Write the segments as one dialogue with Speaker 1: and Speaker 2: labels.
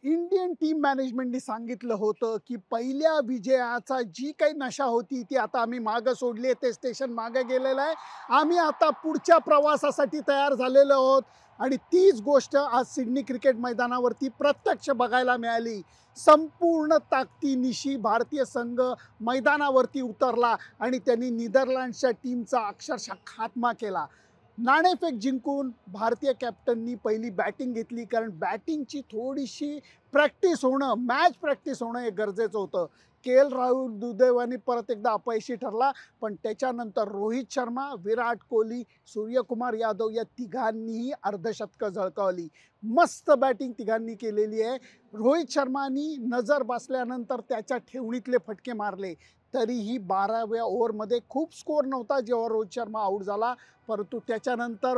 Speaker 1: Indian team मॅनेजमेंटनी सांगितलं होतं, की पहिल्या विजयाचा जी काही नशा होती ती आता आम्ही मागं सोडली आहे. ते स्टेशन मागे गेलेलं आहे. आम्ही आता पुढच्या प्रवासासाठी तयार झालेलो आहोत आणि तीच गोष्ट आज सिडनी क्रिकेट मैदानावरती प्रत्यक्ष बघायला मिळाली. संपूर्ण ताकदीनिशी भारतीय संघ मैदानावरती उतरला आणि त्यांनी नेदरलँड्सच्या टीमचा अक्षरशः खात्मा केला. नाणेफेक जिंकून भारतीय कॅप्टननी पहिली बॅटिंग घेतली, कारण बॅटिंगची थोडीशी प्रॅक्टिस होणं, मॅच प्रॅक्टिस होणं हे गरजेचं होतं. के एल राहुल दुर्दैवाने परत एकदा अपयशी ठरला, पण त्याच्यानंतर रोहित शर्मा, विराट कोहली, सूर्यकुमार यादव या तिघांनीही अर्धशतकं झळकावली. मस्त बॅटिंग तिघांनी केलेली आहे. रोहित शर्मानी नजर बसल्यानंतर त्याच्या ठेवणीतले फटके मारले. तरीही 12व्या ओव्हरमध्ये खूप स्कोअर नव्हता जेव्हा रोहित शर्मा आऊट झाला, परंतु त्याच्यानंतर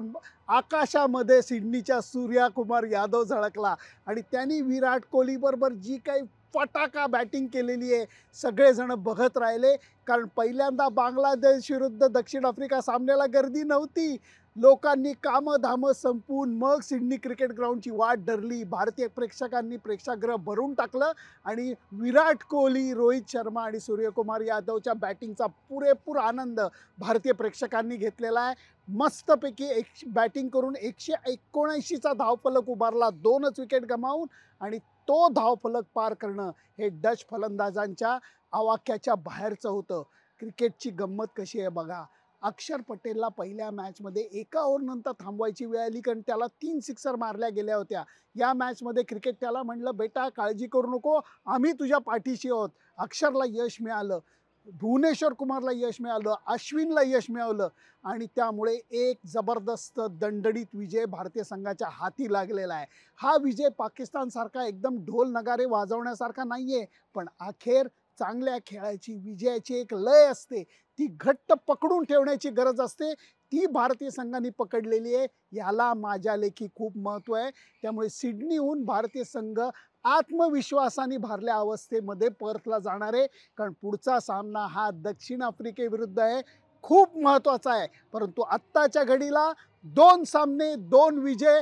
Speaker 1: आकाशामध्ये सिडनीच्या सूर्यकुमार यादव झळकला आणि त्यांनी विराट कोहलीबरोबर जी काही फटाका बॅटिंग केलेली आहे, सगळेजण बघत राहिले. कारण पहिल्यांदा बांगलादेश विरुद्ध दक्षिण आफ्रिका सामन्याला गर्दी नव्हती. लोकांनी कामं धामं संपवून मग सिडनी क्रिकेट ग्राउंडची वाट धरली. भारतीय प्रेक्षकांनी प्रेक्षागृह भरून टाकलं आणि विराट कोहली, रोहित शर्मा आणि सूर्यकुमार यादवच्या बॅटिंगचा पुरेपूर आनंद भारतीय प्रेक्षकांनी घेतलेला आहे. मस्तपैकी बॅटिंग करून 179चा धावफलक उभारला, 2च विकेट गमावून, आणि तो धावफलक पार करणं हे डच फलंदाजांच्या आवाक्याच्या बाहेरचं होतं. क्रिकेटची गंमत कशी आहे बघा. अक्षर पटेलला पहिल्या मॅचमध्ये एका ओव्हरनंतर थांबवायची वेळ आली, कारण त्याला 3 सिक्सर मारल्या गेल्या होत्या. या मॅचमध्ये क्रिकेट त्याला म्हणलं, बेटा काळजी करू नको, आम्ही तुझ्या पाठीशी आहोत. अक्षरला यश मिळालं, भुवनेश्वर कुमारला यश मिळालं, अश्विनला यश मिळालं आणि त्यामुळे एक जबरदस्त दणदणीत विजय भारतीय संघाच्या हाती लागलेला आहे. हा विजय पाकिस्तानसारखा एकदम ढोल नगारे वाजवण्यासारखा नाही आहे, पण अखेर चांगल्या खेळाची, विजयाची एक लय असते, ती घट्ट पकडून ठेवण्याची गरज असते. ती भारतीय संघाने पकडलेली आहे. याला माझ्या लेखी खूप महत्त्व आहे. त्यामुळे सिडनीहून भारतीय संघ आत्मविश्वासाने भरल्या अवस्थेमध्ये पर्थला जाणार आहे, कारण पुढचा सामना हा दक्षिण आफ्रिकेविरुद्ध आहे. खूप महत्त्वाचा आहे. परंतु आत्ताच्या घडीला 2 सामने, 2 विजय,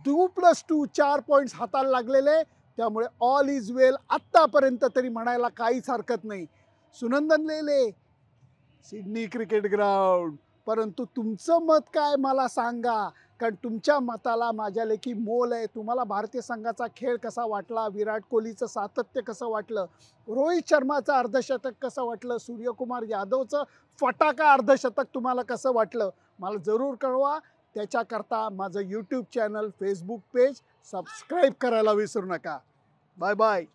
Speaker 1: 2+2 4 पॉईंट्स हाताला लागलेले. त्यामुळे ऑल इज वेल आत्तापर्यंत तरी म्हणायला काहीच हरकत नाही. सुनंदन लेले, सिडनी क्रिकेट ग्राउंड. परंतु तुमचं मत काय मला सांगा, कारण तुमच्या मताला माझ्या लेखी मोल आहे. तुम्हाला भारतीय संघाचा खेळ कसा वाटला, विराट कोहलीचं सातत्य कसं वाटलं, रोहित शर्माचं अर्धशतक कसं वाटलं, सूर्यकुमार यादवचं फटाका अर्धशतक तुम्हाला कसं वाटलं, मला जरूर कळवा. त्याच्याकरता माझं YouTube channel, Facebook page subscribe करायला विसरू नका. Bye bye.